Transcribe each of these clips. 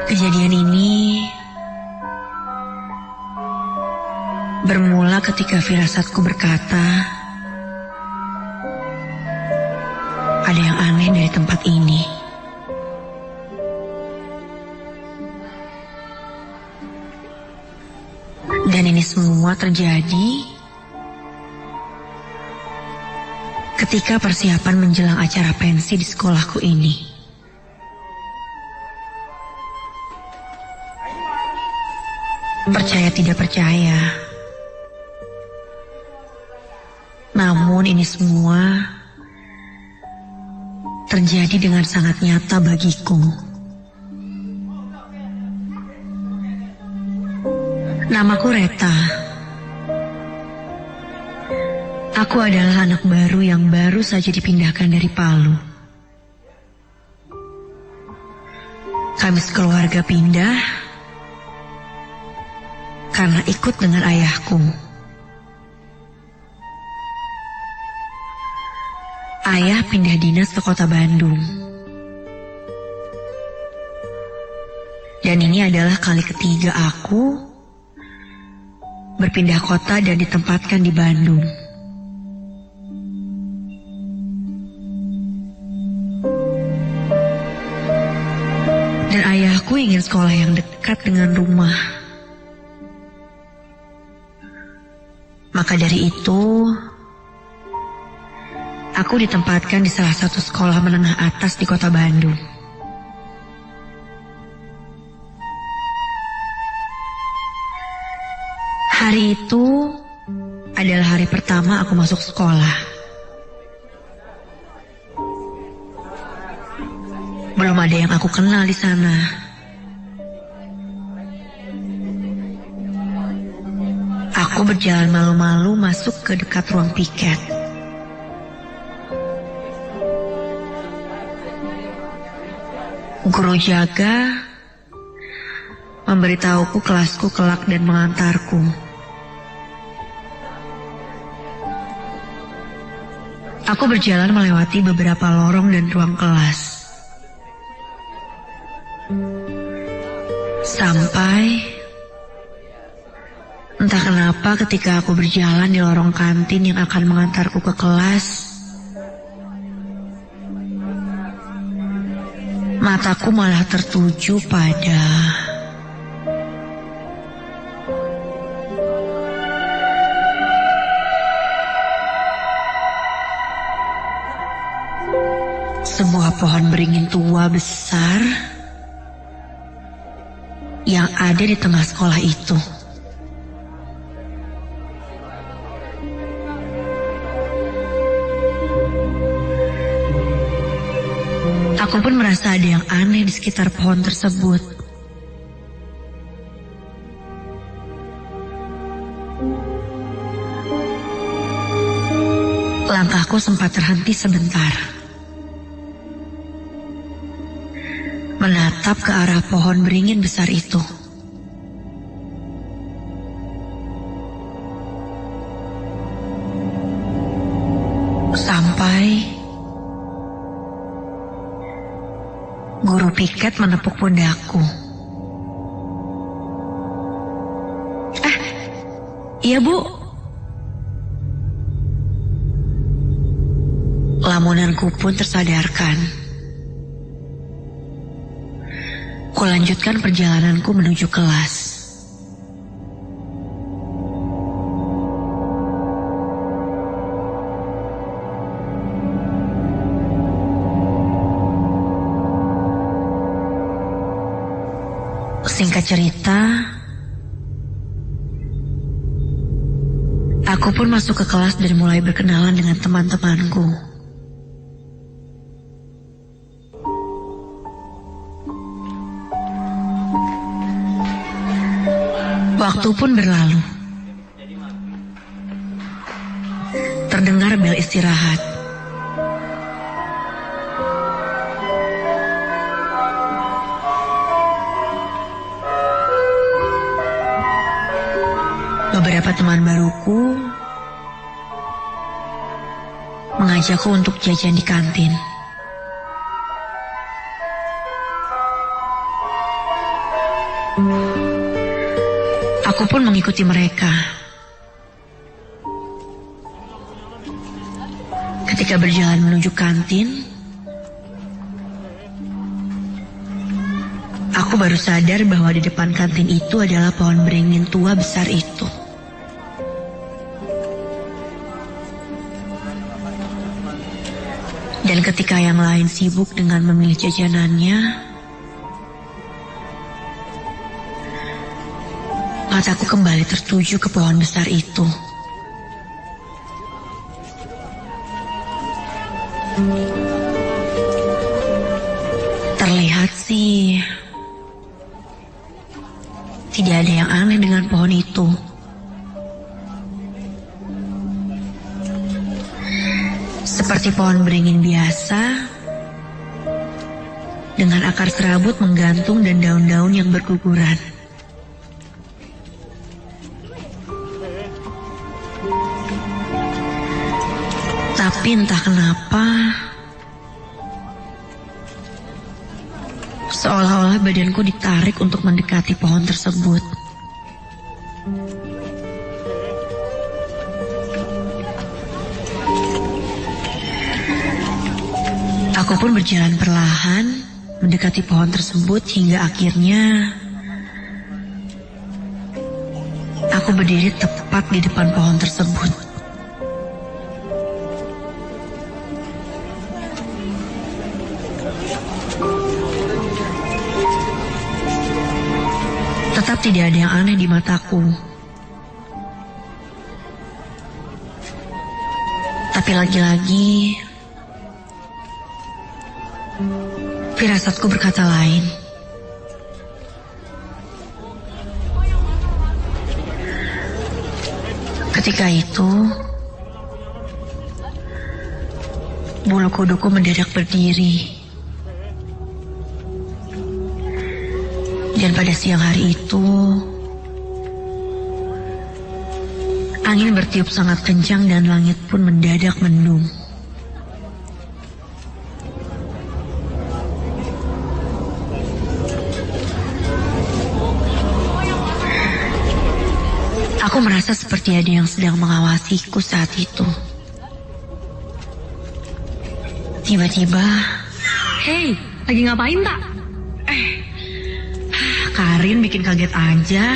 Kejadian ini bermula ketika firasatku berkata, ada yang aneh dari tempat ini. Dan ini semua terjadi ketika persiapan menjelang acara pensi di sekolahku ini. Percaya tidak percaya, namun ini semua terjadi dengan sangat nyata bagiku. Namaku Reta. Aku adalah anak baru yang baru saja dipindahkan dari Palu. Kami sekeluarga pindah karena ikut dengan ayahku. Ayah pindah dinas ke kota Bandung. Dan ini adalah kali ketiga aku berpindah kota dan ditempatkan di Bandung. Dan ayahku ingin sekolah yang dekat dengan rumah. Maka dari itu, aku ditempatkan di salah satu sekolah menengah atas di kota Bandung. Hari itu adalah hari pertama aku masuk sekolah. Belum ada yang aku kenal di sana. Aku berjalan malu-malu masuk ke dekat ruang piket. Guru jaga memberitahuku kelasku kelak dan mengantarku. Aku berjalan melewati beberapa lorong dan ruang kelas. Sampai entah kenapa ketika aku berjalan di lorong kantin yang akan mengantarku ke kelas, mataku malah tertuju pada sebuah pohon beringin tua besar yang ada di tengah sekolah itu. Aku pun merasa ada yang aneh di sekitar pohon tersebut. Langkahku sempat terhenti sebentar, menatap ke arah pohon beringin besar itu. Sampai guru piket menepuk pundakku. Iya Bu. Lamunanku pun tersadarkan. Kulanjutkan perjalananku menuju kelas. Singkat cerita, aku pun masuk ke kelas dan mulai berkenalan dengan teman-temanku. Waktu pun berlalu. Terdengar bel istirahat. Beberapa teman baruku mengajakku untuk jajan di kantin. mengikuti mereka. Ketika berjalan menuju kantin, aku baru sadar bahwa di depan kantin itu adalah pohon beringin tua besar itu. Dan ketika yang lain sibuk dengan memilih jajanannya, mataku kembali tertuju ke pohon besar itu. Terlihat sih tidak ada yang aneh dengan pohon itu. Seperti pohon beringin biasa, dengan akar serabut menggantung dan daun-daun yang berguguran. Tapi entah kenapa, seolah-olah badanku ditarik untuk mendekati pohon tersebut. Aku pun berjalan perlahan mendekati pohon tersebut hingga akhirnya aku berdiri tepat di depan pohon tersebut. Tetap tidak ada yang aneh di mataku. Tapi lagi-lagi, firasatku berkata lain. Ketika itu, bulu kuduku mendadak berdiri. Dan pada siang hari itu, angin bertiup sangat kencang dan langit pun mendadak mendung. Aku merasa seperti ada yang sedang mengawasiku saat itu. Tiba-tiba, Hei, lagi ngapain tak? Karin bikin kaget aja.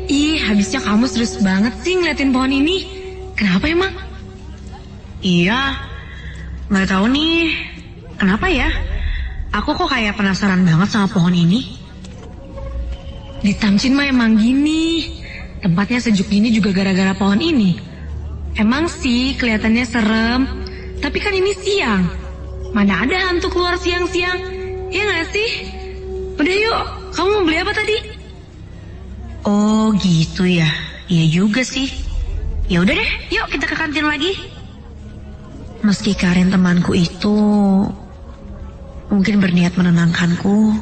Ih, habisnya kamu serius banget sih ngeliatin pohon ini. Kenapa emang? Iya, nggak tahu nih. Kenapa ya? Aku kok kayak penasaran banget sama pohon ini. Di Tamcin mah emang gini. Tempatnya sejuk gini juga gara-gara pohon ini. Emang sih kelihatannya serem, tapi kan ini siang. Mana ada hantu keluar siang-siang? Ya nggak sih? Udah yuk, kamu mau beli apa tadi? Oh gitu ya. Iya juga sih. Ya udah deh, yuk kita ke kantin lagi. Meski Karin temanku itu mungkin berniat menenangkanku,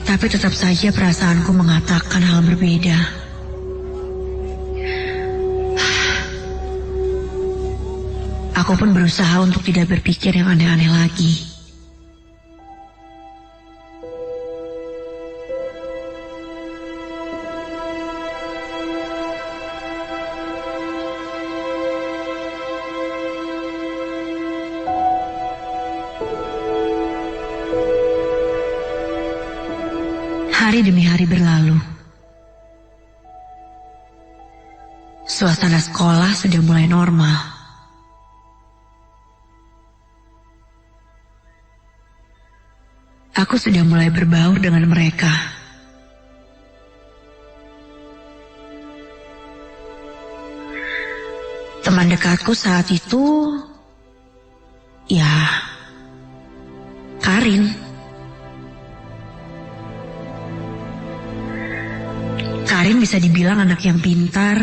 tapi tetap saja perasaanku mengatakan hal berbeda. Aku pun berusaha untuk tidak berpikir yang aneh-aneh lagi. Hari demi hari berlalu. Suasana sekolah sudah mulai normal. Aku sudah mulai berbaur dengan mereka. Teman dekatku saat itu, ya, Karin. Karin bisa dibilang anak yang pintar,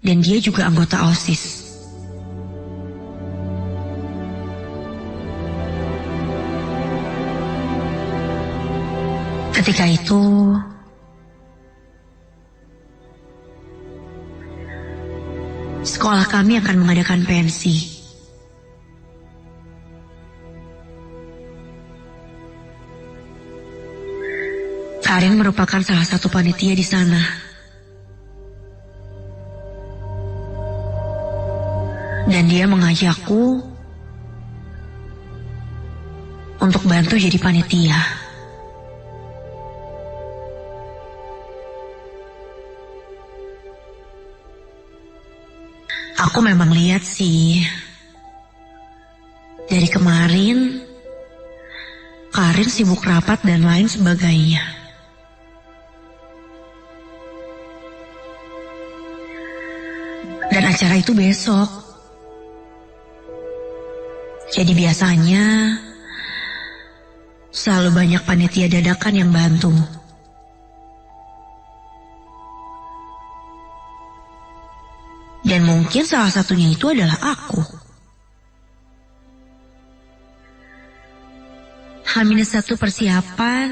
dan dia juga anggota OSIS. Ketika itu, sekolah kami akan mengadakan pensi. Karin merupakan salah satu panitia di sana. Dan dia mengajakku untuk bantu jadi panitia. Aku memang lihat sih, dari kemarin Karin sibuk rapat dan lain sebagainya. Dan acara itu besok. Jadi biasanya selalu banyak panitia dadakan yang bantu. Dan mungkin salah satunya itu adalah aku. H-1 persiapan,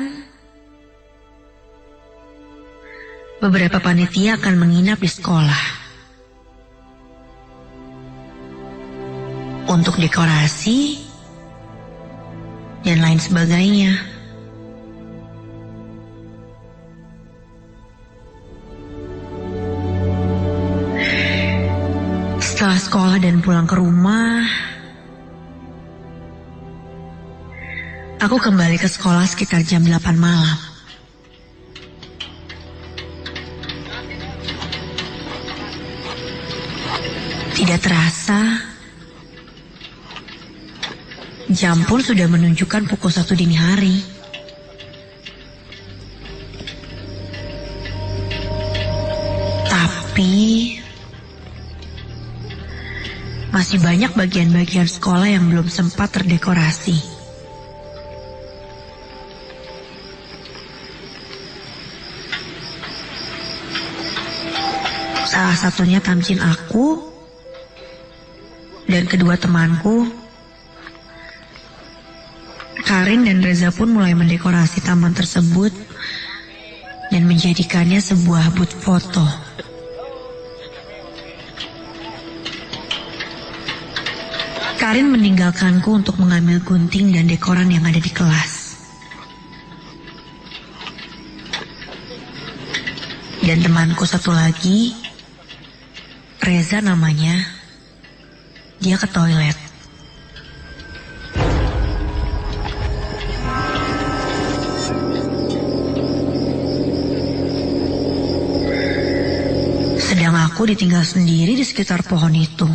beberapa panitia akan menginap di sekolah. Untuk dekorasi dan lain sebagainya. Setelah sekolah dan pulang ke rumah, aku kembali ke sekolah sekitar jam 8 malam. Tidak terasa, jam pun sudah menunjukkan pukul 1 dini hari. Tapi masih banyak bagian-bagian sekolah yang belum sempat terdekorasi. Salah satunya tamcin aku dan kedua temanku. Karin dan Reza pun mulai mendekorasi taman tersebut dan menjadikannya sebuah booth foto. Karin meninggalkanku untuk mengambil gunting dan dekoran yang ada di kelas. Dan temanku satu lagi, Reza namanya, dia ke toilet. Sedang aku ditinggal sendiri di sekitar pohon itu,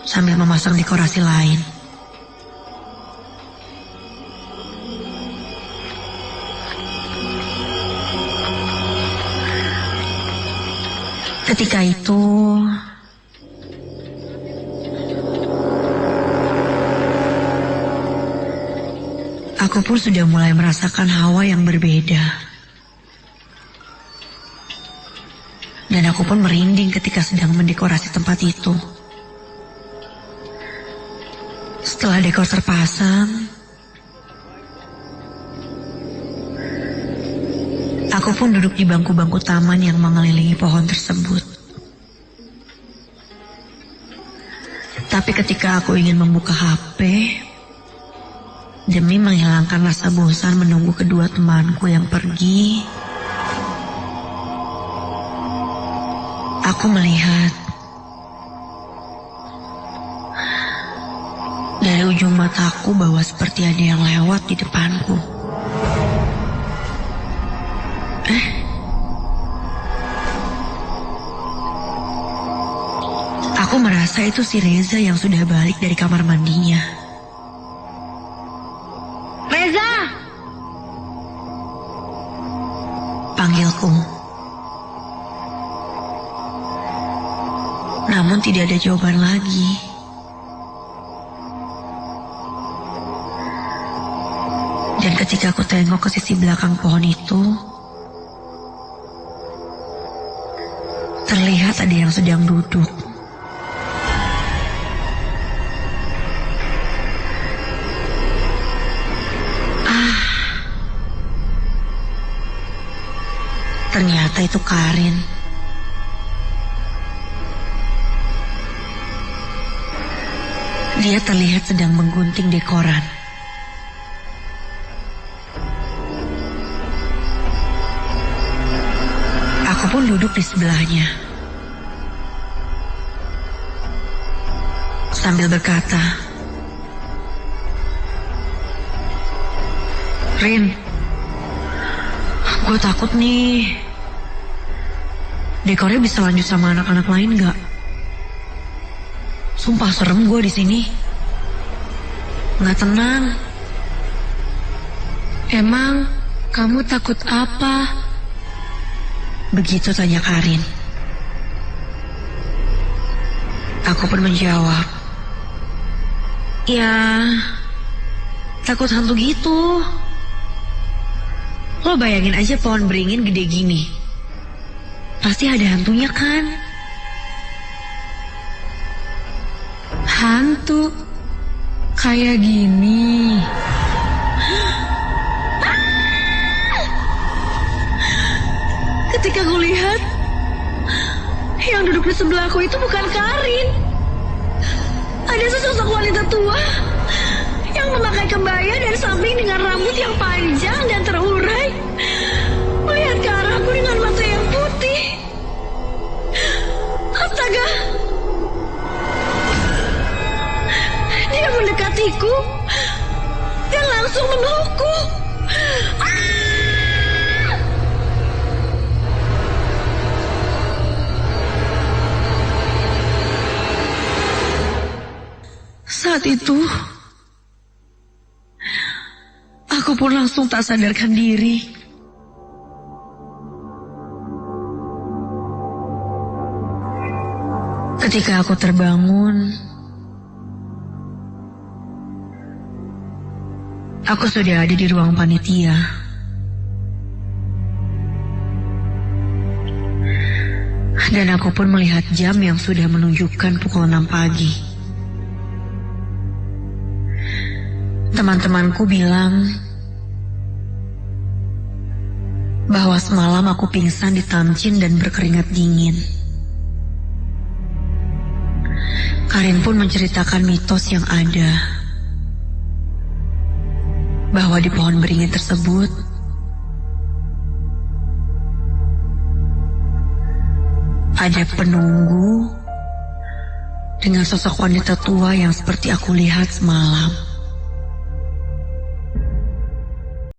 sambil memasang dekorasi lain. Ketika itu, aku pun sudah mulai merasakan hawa yang berbeda. Dan aku pun merinding ketika sedang mendekorasi tempat itu. Setelah dekor terpasang, aku pun duduk di bangku-bangku taman yang mengelilingi pohon tersebut. Tapi ketika aku ingin membuka HP, demi menghilangkan rasa bosan menunggu kedua temanku yang pergi, aku melihat dari ujung mataku bahwa seperti ada yang lewat di depanku. Aku merasa itu si Reza yang sudah balik dari kamar mandinya. Reza! Panggilku. Namun tidak ada jawaban lagi. Dan ketika aku tengok ke sisi belakang pohon itu, terlihat ada yang sedang duduk. Ternyata itu Karin. Dia terlihat sedang menggunting dekoran. duduk di sebelahnya. Sambil berkata, "Rin, gue takut nih. Dekornya bisa lanjut sama anak-anak lain gak? Sumpah serem gue di sini. Nggak tenang." Emang kamu takut apa? Begitu tanya Karin. Aku pun menjawab, "Ya, takut hantu gitu. Lo bayangin aja pohon beringin gede gini. Pasti ada hantunya kan?" Hantu? Kayak gini? Ketika aku lihat, yang duduk di sebelahku itu bukan Karin. Ada sesosok wanita tua yang memakai kebaya dan samping dengan rambut yang panjang dan terurai, melihat ke arahku dengan mata yang putih. Astaga! Dia mendekatiku dan langsung memelukku. Saat itu, aku pun langsung tak sadarkan diri. Ketika aku terbangun, aku sudah ada di ruang panitia. Dan aku pun melihat jam yang sudah menunjukkan pukul 6 pagi. Teman-temanku bilang bahwa semalam aku pingsan di Tamcin dan berkeringat dingin. Karin pun menceritakan mitos yang ada, bahwa di pohon beringin tersebut ada penunggu dengan sosok wanita tua yang seperti aku lihat semalam.